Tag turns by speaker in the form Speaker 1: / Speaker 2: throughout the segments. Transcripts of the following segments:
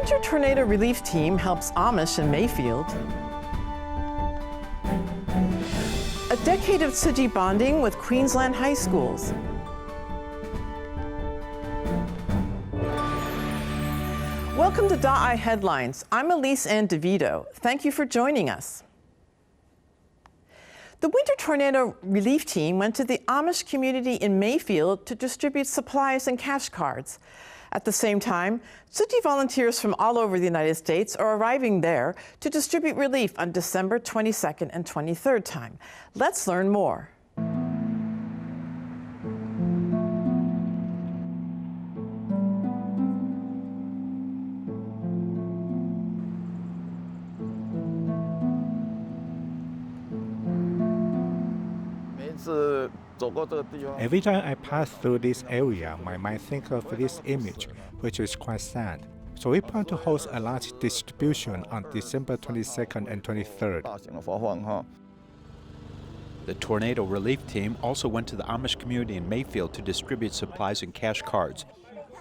Speaker 1: Winter Tornado Relief Team helps Amish in Mayfield. A decade of Tzu Chi bonding with Queensland high schools. Welcome to DaAi Headlines. I'm Elise and DeVido. Thank you for joining us. The Winter Tornado Relief Team went to the Amish community in Mayfield to distribute supplies and cash cards. At the same time, Tzu Chi volunteers from all over the United States are arriving there to distribute relief on December 22nd and 23rd time. Let's learn more.
Speaker 2: Every time I pass through this area, my mind thinks of this image, which is quite sad. So we plan to host a large distribution on December 22nd and 23rd.
Speaker 3: The Tornado Relief Team also went to the Amish community in Mayfield to distribute supplies and cash cards.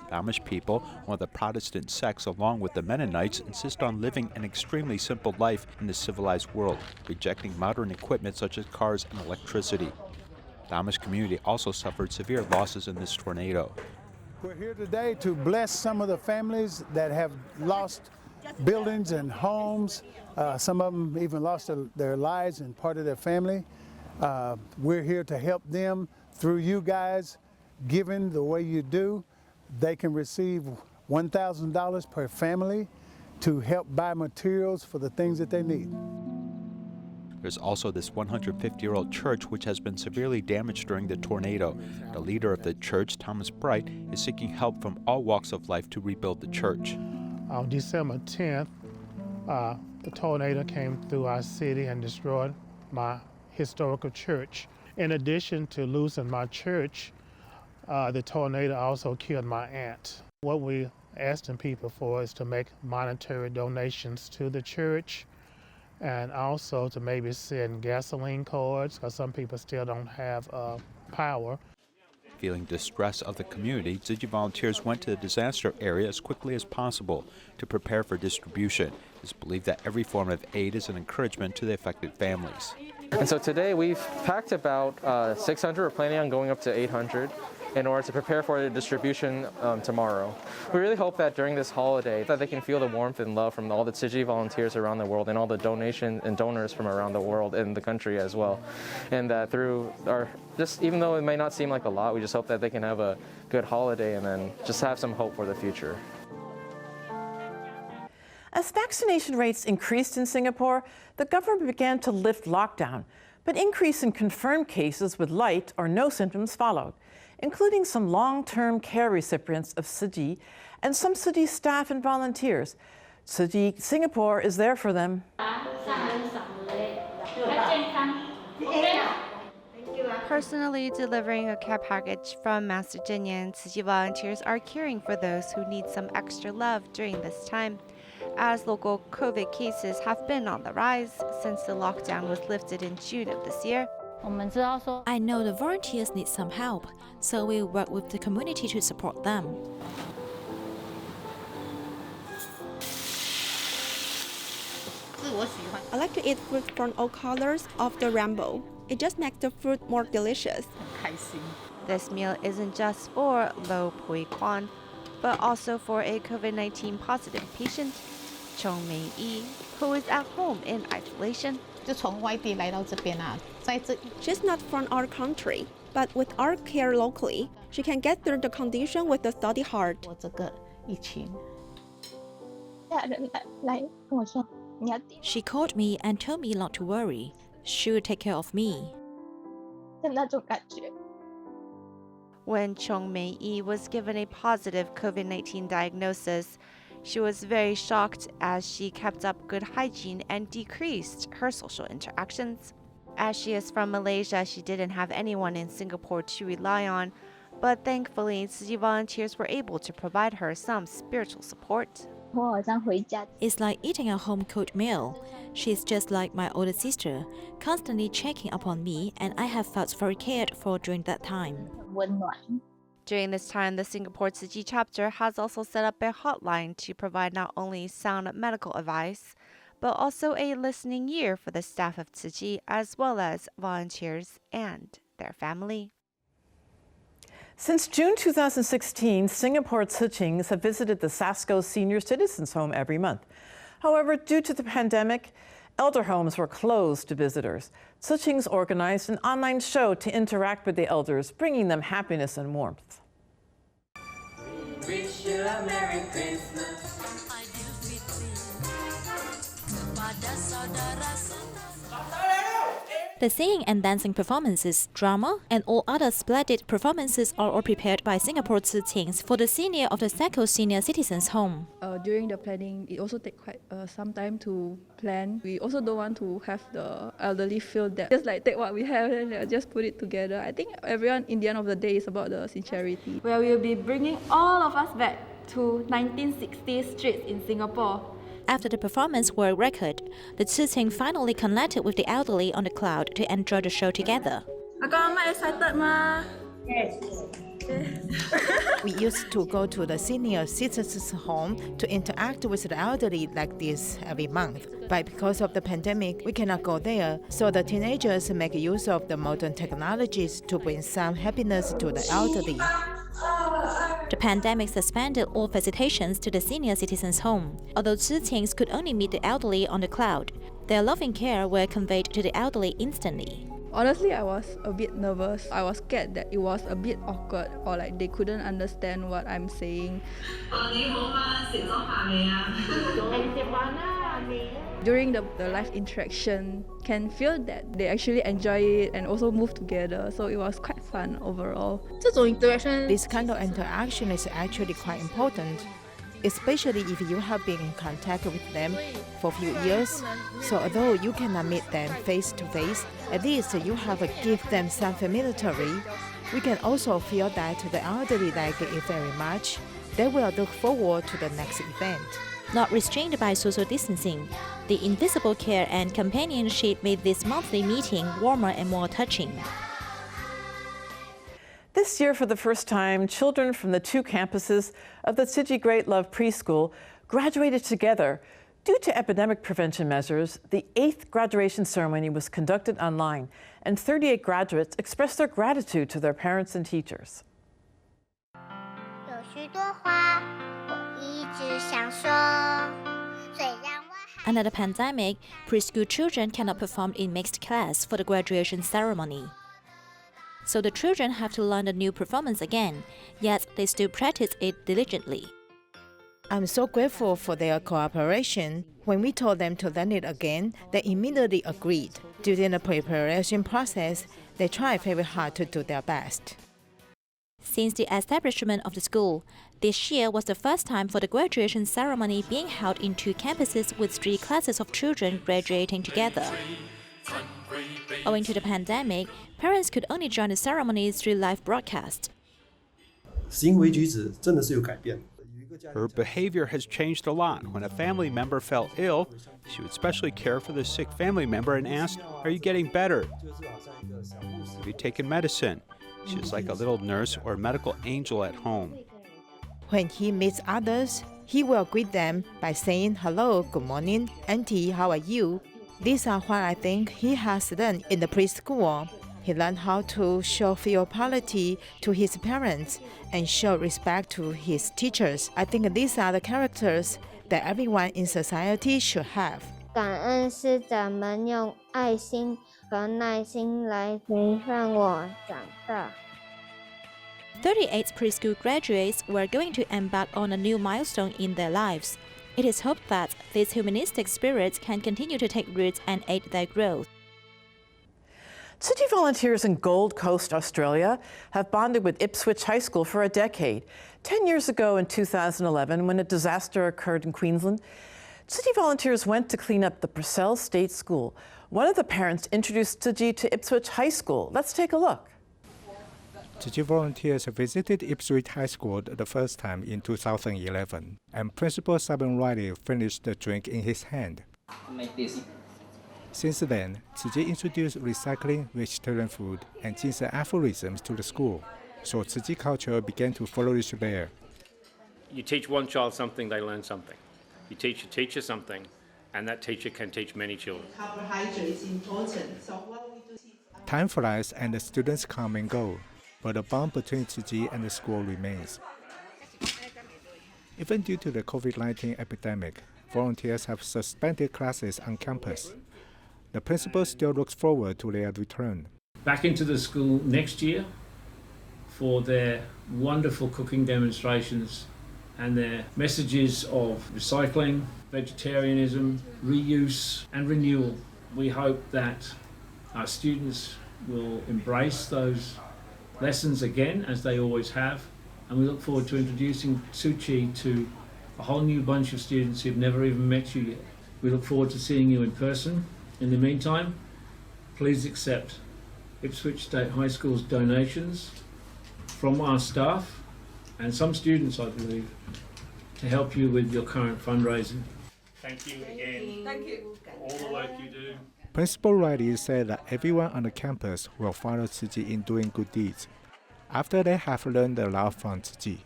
Speaker 3: The Amish people, one of the Protestant sects along with the Mennonites, insist on living an extremely simple life in the civilized world, rejecting modern equipment such as cars and electricity. The Amish community also suffered severe losses in this tornado.
Speaker 4: We're here today to bless some of the families that have lost buildings and homes. Some of them even lost their lives and part of their family. We're here to help them through you guys. Giving the way you do, they can receive $1,000 per family to help buy materials for the things that they need.
Speaker 3: There's also this 150-year-old church which has been severely damaged during the tornado. The leader of the church, Thomas Bright, is seeking help from all walks of life to rebuild the church.
Speaker 5: On December 10th, the tornado came through our city and destroyed my historical church. In addition to losing my church, the tornado also killed my aunt. What we're asking people for is to make monetary donations to the church, and also to maybe send gasoline cards, because some people still don't have power.
Speaker 3: Feeling distress of the community, Tzu Chi volunteers went to the disaster area as quickly as possible to prepare for distribution. It's believed that every form of aid is an encouragement to the affected families.
Speaker 6: And so today we've packed about 600. We're planning on going up to 800 in order to prepare for the distribution tomorrow. We really hope that during this holiday that they can feel the warmth and love from all the Tzu Chi volunteers around the world and all the donations and donors from around the world and the country as well. And that through our, just even though it may not seem like a lot, we just hope that they can have a good holiday and then just have some hope for the future.
Speaker 1: As vaccination rates increased in Singapore, the government began to lift lockdown, but increase in confirmed cases with light or no symptoms followed, including some long-term care recipients of Tzu Chi and some Tzu Chi staff and volunteers. Tzu Chi Singapore is there for them.
Speaker 7: Personally delivering a care package from Master Jinyan, Tzu Chi volunteers are caring for those who need some extra love during this time, as local COVID cases have been on the rise since the lockdown was lifted in June of this year.
Speaker 8: I know the volunteers need some help, so we work with the community to support them.
Speaker 9: I like to eat fruit from all colors of the rainbow. It just makes the fruit more delicious.
Speaker 7: This meal isn't just for Lo Pui Kwan, but also for a COVID-19 positive patient, Chong Mei Yi, who is at home in isolation.
Speaker 9: She's not from our country, but with our care locally, she can get through the condition with a steady heart.
Speaker 8: She called me and told me not to worry. She will take care of me.
Speaker 7: When Chong Mei Yi was given a positive COVID-19 diagnosis, she was very shocked as she kept up good hygiene and decreased her social interactions. As she is from Malaysia, she didn't have anyone in Singapore to rely on, but thankfully, Tzu Chi volunteers were able to provide her some spiritual support.
Speaker 8: It's like eating a home-cooked meal. She's just like my older sister, constantly checking up on me, and I have felt very cared for during that time.
Speaker 7: During this time, the Singapore Tzu Chi chapter has also set up a hotline to provide not only sound medical advice, but also a listening ear for the staff of Tzu Chi as well as volunteers and their family.
Speaker 1: Since June 2016, Singapore Tzu Chings have visited the SASCO Senior Citizens Home every month. However, due to the pandemic, elder homes were closed to visitors. Tzu Chings organized an online show to interact with the elders, bringing them happiness and warmth.
Speaker 10: Wish you a Merry Christmas.
Speaker 8: The singing and dancing performances, drama, and all other splendid performances are all prepared by Singapore Tzu Chings for the senior of the SASCO Senior Citizens Home.
Speaker 11: During the planning, it also takes quite some time to plan. We also don't want to have the elderly feel that just like take what we have and just put it together. I think everyone in the end of the day is about the sincerity.
Speaker 12: Where we will be bringing all of us back to 1960s streets in Singapore.
Speaker 8: After the performance world record, the Tzu Ching finally connected with the elderly on the cloud to enjoy the show together.
Speaker 12: Am I excited, ma? Yes.
Speaker 13: We used to go to the Senior Citizens Home to interact with the elderly like this every month. But because of the pandemic, we cannot go there, so the teenagers make use of the modern technologies to bring some happiness to the elderly.
Speaker 8: The pandemic suspended all visitations to the Senior Citizens Home. Although Tzu Chings could only meet the elderly on the cloud, their loving care were conveyed to the elderly instantly.
Speaker 11: Honestly, I was a bit nervous. I was scared that it was a bit awkward or like they couldn't understand what I'm saying. During the live interaction, can feel that they actually enjoy it and also move together. So it was quite fun overall.
Speaker 13: This kind of interaction is actually quite important, especially if you have been in contact with them for a few years. So although you cannot meet them face to face, at least you have given them some familiarity. We can also feel that the elderly like it very much. They will look forward to the next event.
Speaker 8: Not restrained by social distancing, the invisible care and companionship made this monthly meeting warmer and more touching.
Speaker 1: This year, for the first time, children from the two campuses of the Tzu Chi Great Love Preschool graduated together. Due to epidemic prevention measures, the 8th graduation ceremony was conducted online, and 38 graduates expressed their gratitude to their parents and teachers.
Speaker 8: Under the pandemic, preschool children cannot perform in mixed class for the graduation ceremony. So the children have to learn the new performance again, yet they still practice it diligently.
Speaker 13: I'm so grateful for their cooperation. When we told them to learn it again, they immediately agreed. During the preparation process, they tried very hard to do their best.
Speaker 8: Since the establishment of the school, this year was the first time for the graduation ceremony being held in two campuses with 3 classes of children graduating together. Owing to the pandemic, parents could only join the ceremonies through live broadcast.
Speaker 3: Her behavior has changed a lot. When a family member fell ill, she would especially care for the sick family member and asked, "Are you getting better? Have you taken medicine?" She was like a little nurse or medical angel at home.
Speaker 13: When he meets others, he will greet them by saying, "Hello, good morning, Auntie, how are you?" These are what I think he has learned in the preschool. He learned how to show filiality to his parents and show respect to his teachers. I think these are the characters that everyone in society should have.
Speaker 14: 感恩是咱们用爱心和耐心来陪伴我长大。
Speaker 8: 38 preschool graduates were going to embark on a new milestone in their lives. It is hoped that these humanistic spirits can continue to take roots and aid their growth.
Speaker 1: Tzu Chi volunteers in Gold Coast, Australia, have bonded with Ipswich High School for a decade. 10 years ago in 2011, when a disaster occurred in Queensland, Tzu Chi volunteers went to clean up the Purcell State School. One of the parents introduced Tzu Chi to Ipswich High School. Let's take a look.
Speaker 2: Tzu Chi volunteers visited Ipswich High School the first time in 2011, and Principal Simon Riley finished the drink in his hand. Since then, Tzu Chi introduced recycling, vegetarian food, and Chinese aphorisms to the school. so Tzu Chi culture began to flourish there.
Speaker 15: You teach one child something, they learn something. You teach a teacher something, and that teacher can teach many children.
Speaker 16: Carbohydrates important. So what we do.
Speaker 2: Time flies and the students come and go, but the bond between Tzu Chi and the school remains. Even due to the COVID-19 epidemic, volunteers have suspended classes on campus. The principal still looks forward to their return.
Speaker 17: Back into the school next year for their wonderful cooking demonstrations and their messages of recycling, vegetarianism, reuse and renewal. We hope that our students will embrace those lessons again, as they always have, and we look forward to introducing Tzu Chi to a whole new bunch of students who've never even met you yet. We look forward to seeing you in person. In the meantime, please accept Ipswich State High School's donations from our staff and some students, I believe, to help you with your current fundraising. Thank you again.
Speaker 16: Thank you
Speaker 17: for all the work you do.
Speaker 2: Principal Riley said that everyone on the campus will follow Tzu Chi in doing good deeds after they have learned a lot from Tzu Chi.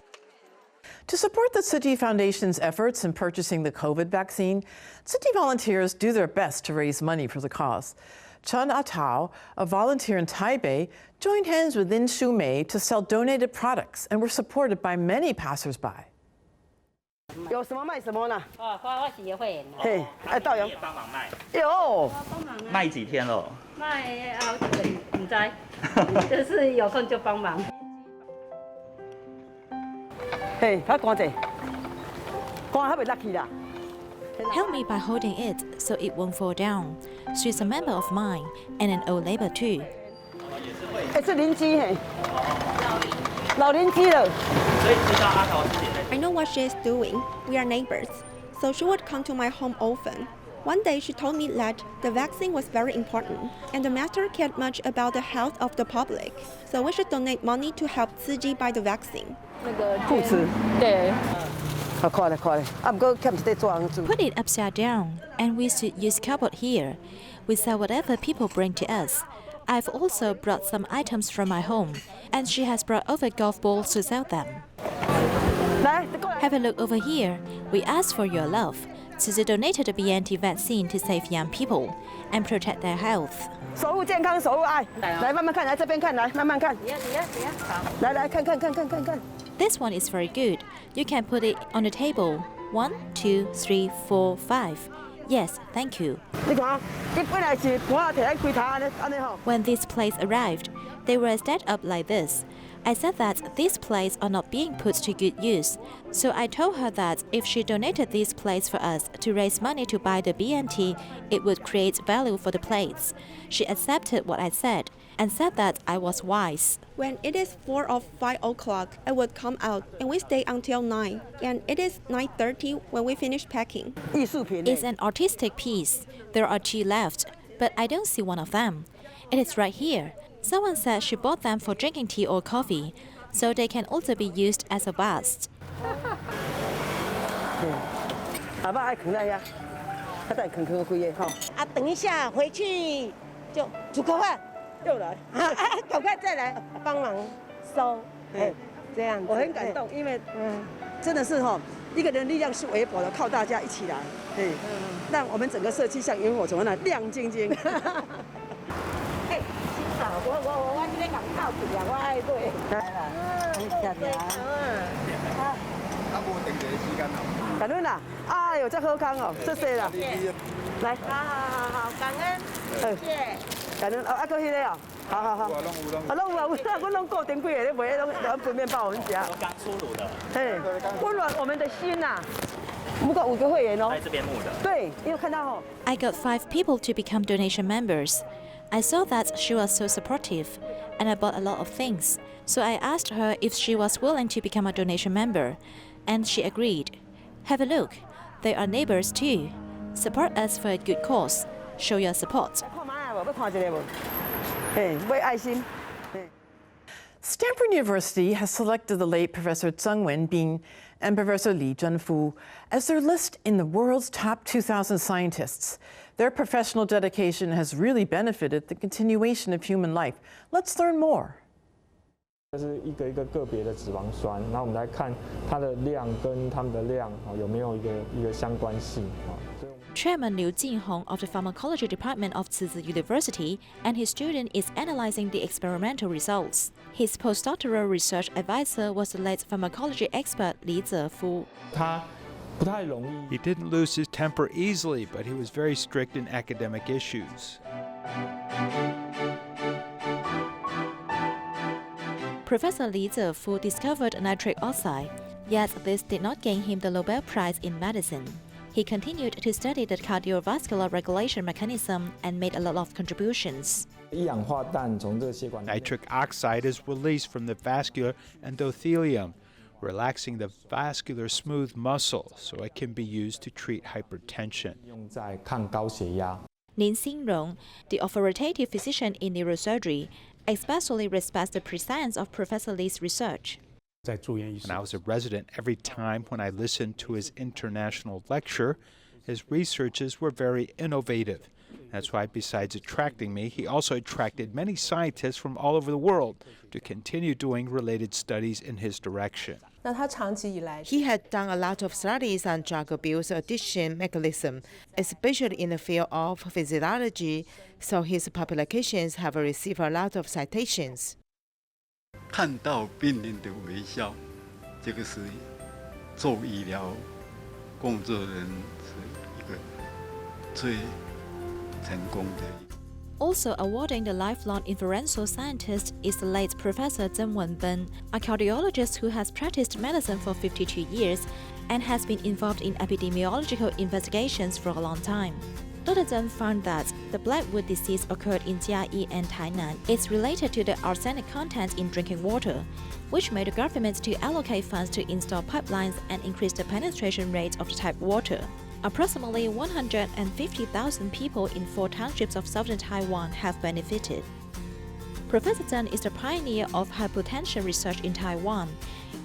Speaker 1: To support the Tzu Chi Foundation's efforts in purchasing the COVID vaccine, Tzu Chi volunteers do their best to raise money for the cause. Chen Atao, a volunteer in Taipei, joined hands with Lin Shu Mei to sell donated products and were supported by many passersby.
Speaker 18: 有什么卖什么呢？
Speaker 19: 我是会员。
Speaker 18: 嘿，哎，导游
Speaker 19: 帮忙卖。
Speaker 18: 有。
Speaker 19: 卖几天了？卖不知，就是有空就帮忙。
Speaker 18: 嘿，较赶者，赶还袂落去啦。
Speaker 8: Help me by holding it so it won't fall down. She's a member of mine and an old neighbor too.
Speaker 18: 哎，是邻居嘿，老邻居了。
Speaker 9: 所以知道阿桃是姐妹。I know what she is doing. We are neighbors, so she would come to my home often. One day she told me that the vaccine was very important and the matter cared much about the health of the public, so we should donate money to help Tzu Chi buy the vaccine.
Speaker 18: 那个裤子，对。
Speaker 8: Put it upside down, and we should use cupboard here. We sell whatever people bring to us. I've also brought some items from my home, and she has brought over golf balls to sell them. Have a look over here. We ask for your love. Tzu Chi donated a BNT vaccine to save young people and protect their health.
Speaker 18: 守护健康，守护爱。来，慢慢看，来这边看，来慢慢看。来来看看看看看看。
Speaker 8: This one is very good. You can put it on the table. 1, 2, 3, 4, 5. Yes, thank you. When these plates arrived, they were set up like this. I said that these plates are not being put to good use, so I told her that if she donated these plates for us to raise money to buy the BNT, it would create value for the plates. She accepted what I said and said that I was wise.
Speaker 9: When it is 4 or 5 o'clock, I would come out and we stay until 9. And it is 9:30 when we finish packing.
Speaker 8: It's an artistic piece. There are 2 left, but I don't see one of them. It is right here. Someone said she bought them for drinking tea or coffee, so they can also be used as a vase.
Speaker 18: 阿爸爱啃那呀，他带啃啃贵的哈。啊，等一下回去就煮口饭。 又来，赶快再来帮忙收，哎，这样我很感动，因为真的是哈，一个人力量是微薄的，靠大家一起来，让我们整个社区像萤火虫那亮晶晶。哎，欣赏我今天讲靠谱呀，我爱对。谢谢。啊，无定这时间哦。感恩啦，哎呦，真好康哦，谢谢啦。来，好，感恩，谢谢。 感恩哦，啊，搁迄个哦，好好好，啊，拢有啊，我拢固定几个咧卖，拢分面包我们吃。刚出炉的。嘿，温暖我们的心呐。我们5个会员哦。在这边募的。对，你有看到哦。
Speaker 8: I got 5 people to become donation members. I saw that she was so supportive, and I bought a lot of things. So I asked her if she was willing to become a donation member, and she agreed. Have a look. They are neighbors too. Support us for a good cause. Show your support.
Speaker 1: Stanford University has selected the late Professor Zheng Wenbin and Professor Li Zhenfu as their list in the world's top 2,000 scientists. Their professional dedication has really benefited the continuation of human life. Let's learn more.
Speaker 20: 这是一个个别的脂肪酸，然后我们来看它的量跟它们的量有没有一个相关性啊。
Speaker 8: Chairman Liu Jinhong of the Pharmacology Department of Tzu University and his student is analyzing the experimental results. His postdoctoral research advisor was the late pharmacology expert Li Zefu.
Speaker 3: He didn't lose his temper easily, but he was very strict in academic issues.
Speaker 8: Professor Li Zefu discovered nitric oxide, yet this did not gain him the Nobel Prize in medicine. He continued to study the cardiovascular regulation mechanism and made a lot of contributions.
Speaker 3: Nitric oxide is released from the vascular endothelium, relaxing the vascular smooth muscle so it can be used to treat hypertension.
Speaker 8: Lin Xinrong, the authoritative physician in neurosurgery, especially respects the prescience of Professor Li's research.
Speaker 3: When I was a resident, every time when I listened to his international lecture, his researches were very innovative. That's why, besides attracting me, he also attracted many scientists from all over the world to continue doing related studies in his direction.
Speaker 13: He had done a lot of studies on drug abuse addiction mechanism, especially in the field of physiology, so his publications have received a lot of citations.
Speaker 21: 看到病人的微笑，这个是做医疗工作人是一个最成功的。
Speaker 8: Also awarding the lifelong inferential scientist is the late Professor Zheng Wenben, a cardiologist who has practiced medicine for 52 years and has been involved in epidemiological investigations for a long time. Dr. Zheng found that the blackwood disease occurred in Jiayi and Tainan is related to the arsenic content in drinking water, which made the government to allocate funds to install pipelines and increase the penetration rate of the tap water. Approximately 150,000 people in 4 townships of southern Taiwan have benefited. Professor Zheng is the pioneer of hypotension research in Taiwan.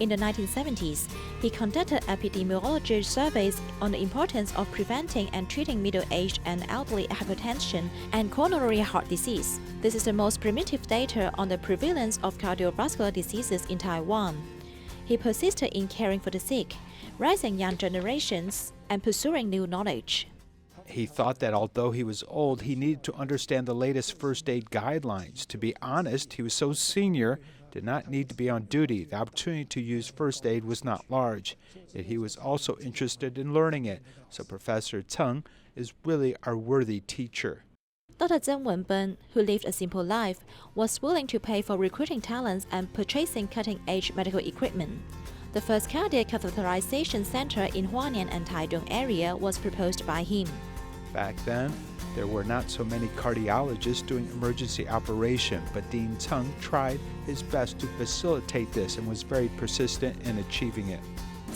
Speaker 8: In the 1970s, he conducted epidemiology surveys on the importance of preventing and treating middle-aged and elderly hypertension and coronary heart disease. This is the most primitive data on the prevalence of cardiovascular diseases in Taiwan. He persisted in caring for the sick, raising young generations, and pursuing new knowledge.
Speaker 3: He thought that although he was old, he needed to understand the latest first aid guidelines. To be honest, he was so senior, did not need to be on duty. The opportunity to use first aid was not large, yet he was also interested in learning it. So Professor Zheng is really our worthy teacher.
Speaker 8: Dr. Zheng Wenben, who lived a simple life, was willing to pay for recruiting talents and purchasing cutting-edge medical equipment. The first cardiac catheterization center in Hualien and Taitung area was proposed by him.
Speaker 3: Back then, there were not so many cardiologists doing emergency operation, but Dean Zheng tried his best to facilitate this and was very persistent in achieving it.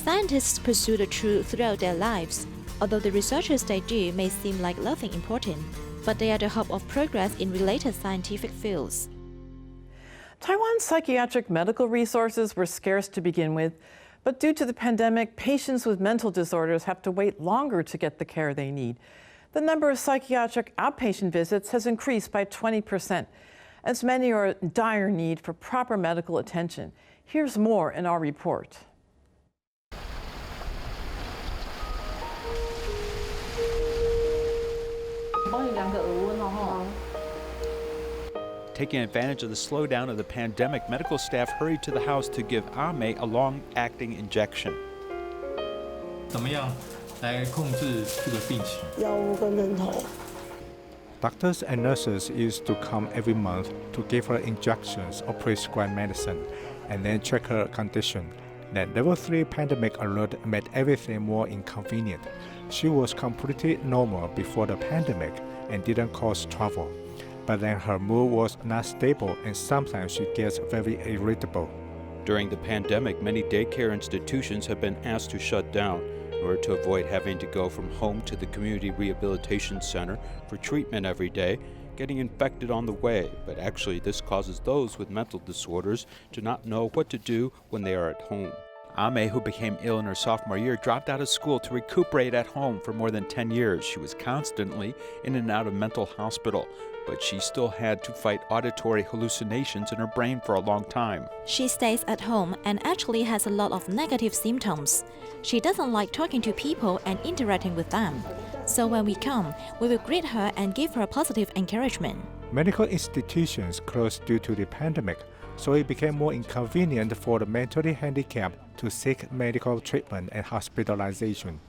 Speaker 8: Scientists pursue the truth throughout their lives. Although the researches they do may seem like nothing important, but they are the hub of progress in related scientific fields.
Speaker 1: Taiwan's psychiatric medical resources were scarce to begin with, but due to the pandemic, patients with mental disorders have to wait longer to get the care they need. The number of psychiatric outpatient visits has increased by 20%, as many are in dire need for proper medical attention. Here's more in our report.
Speaker 3: Taking advantage of the slowdown of the pandemic, medical staff hurried to the house to give Ame a long-acting injection.
Speaker 2: Doctors and nurses used to come every month to give her injections or prescribe medicine and then check her condition. That level 3 pandemic alert made everything more inconvenient. She was completely normal before the pandemic and didn't cause trouble. But then her mood was not stable and sometimes she gets very irritable.
Speaker 3: During the pandemic, many daycare institutions have been asked to shut down in order to avoid having to go from home to the community rehabilitation center for treatment every day, getting infected on the way. But actually, this causes those with mental disorders to not know what to do when they are at home. Ame, who became ill in her sophomore year, dropped out of school to recuperate at home for more than 10 years. She was constantly in and out of mental hospital, but she still had to fight auditory hallucinations in her brain for a long time.
Speaker 8: She stays at home and actually has a lot of negative symptoms. She doesn't like talking to people and interacting with them. So when we come, we will greet her and give her positive encouragement.
Speaker 2: Medical institutions closed due to the pandemic, so it became more inconvenient for the mentally handicapped to seek medical treatment and hospitalization.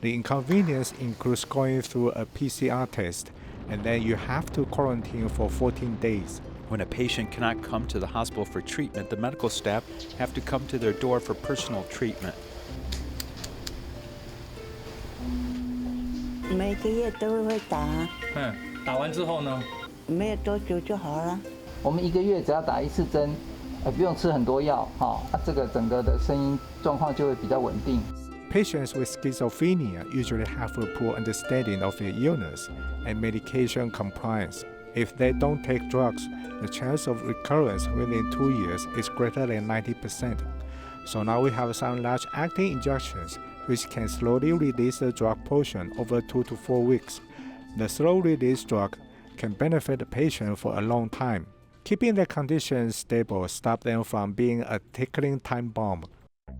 Speaker 2: The inconvenience includes going through a PCR test, and then you have to quarantine for 14 days.
Speaker 3: When a patient cannot come to the hospital for treatment, the medical staff have to come to their door for personal treatment.
Speaker 4: 每个月都会打。
Speaker 22: 打完之后呢？
Speaker 4: 没有多久就好了。
Speaker 23: 我们1个月只要打1次针，不用吃很多药，这个整个的声音状况就会比较稳定。
Speaker 2: Patients with schizophrenia usually have a poor understanding of their illness and medication compliance. If they don't take drugs, the chance of recurrence within 2 years is greater than 90%. So now we have some large-acting injections which can slowly release the drug portion over 2 to 4 weeks. The slow-release drug can benefit the patient for a long time. Keeping their condition stable stops them from being a ticking time bomb.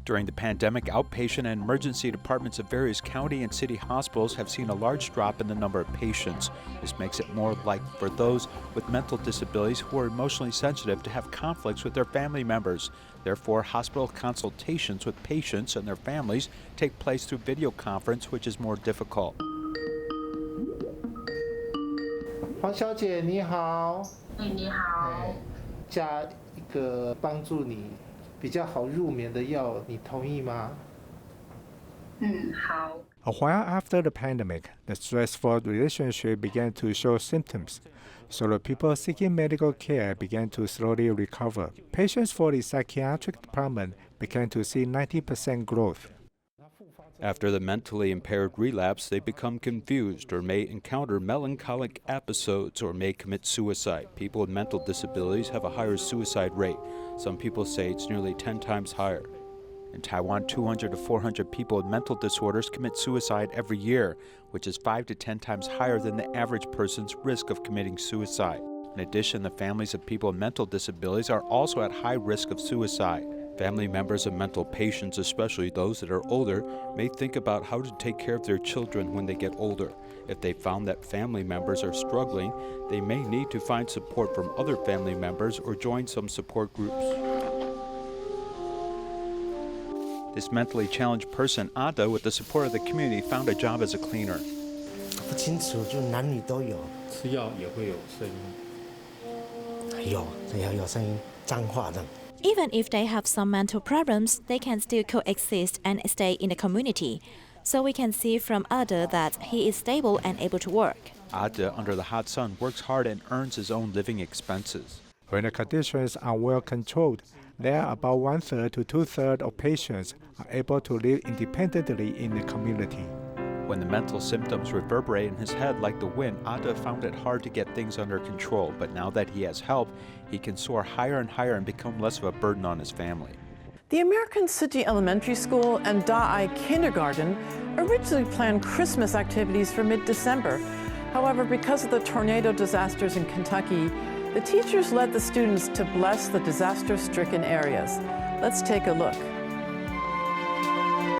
Speaker 3: During the pandemic, outpatient and emergency departments of various county and city hospitals have seen a large drop in the number of patients. This makes it more likely for those with mental disabilities who are emotionally sensitive to have conflicts with their family members. Therefore, hospital consultations with patients and their families take place through video conference, which is more difficult.
Speaker 24: 黄小姐你好。
Speaker 25: 你好。
Speaker 24: 加一个帮助你比较好入眠的药，你同意吗？
Speaker 25: 好。
Speaker 2: A while after the pandemic, the stressful relationship began to show symptoms, so the people seeking medical care began to slowly recover. Patients for the psychiatric department began to see 90% growth.
Speaker 3: After the mentally impaired relapse, they become confused or may encounter melancholic episodes or may commit suicide. People with mental disabilities have a higher suicide rate. Some people say it's nearly 10 times higher. In Taiwan, 200 to 400 people with mental disorders commit suicide every year, which is 5 to 10 times higher than the average person's risk of committing suicide. In addition, the families of people with mental disabilities are also at high risk of suicide. Family members of mental patients, especially those that are older, may think about how to take care of their children when they get older. If they found that family members are struggling, they may need to find support from other family members or join some support groups. This mentally challenged person, Ada, with the support of the community, found a job as a cleaner.
Speaker 24: 不清楚，就男女都有。
Speaker 22: 吃药也会有声音。
Speaker 24: 有声音，脏话的。
Speaker 8: Even if they have some mental problems, they can still coexist and stay in the community. So we can see from Ada that he is stable and able to work.
Speaker 3: Ada, under the hot sun, works hard and earns his own living expenses.
Speaker 2: When the conditions are well controlled, there are about 1/3 to 2/3 of patients are able to live independently in the community.
Speaker 3: When the mental symptoms reverberate in his head like the wind, Ada found it hard to get things under control. But now that he has help, he can soar higher and higher and become less of a burden on his family.
Speaker 1: The American City Elementary School and DaAi Kindergarten originally planned Christmas activities for mid-December. However, because of the tornado disasters in Kentucky, the teachers led the students to bless the disaster-stricken areas. Let's take a look.